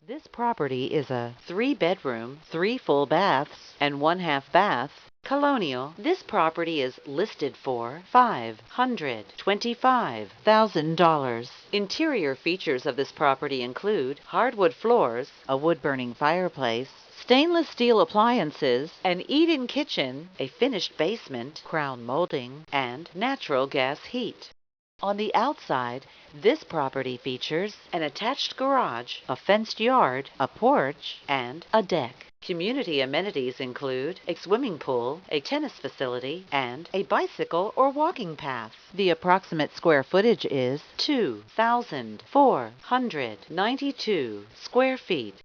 This property is a 3-bedroom, 3 full baths, and 1/2 bath, colonial. This property is listed for $525,000. Interior features of this property include hardwood floors, a wood-burning fireplace, stainless steel appliances, an eat-in kitchen, a finished basement, crown molding, and natural gas heat. On the outside, this property features an attached garage, a fenced yard, a porch, and a deck. Community amenities include a swimming pool, a tennis facility, and a bicycle or walking path. The approximate square footage is 2,492 square feet.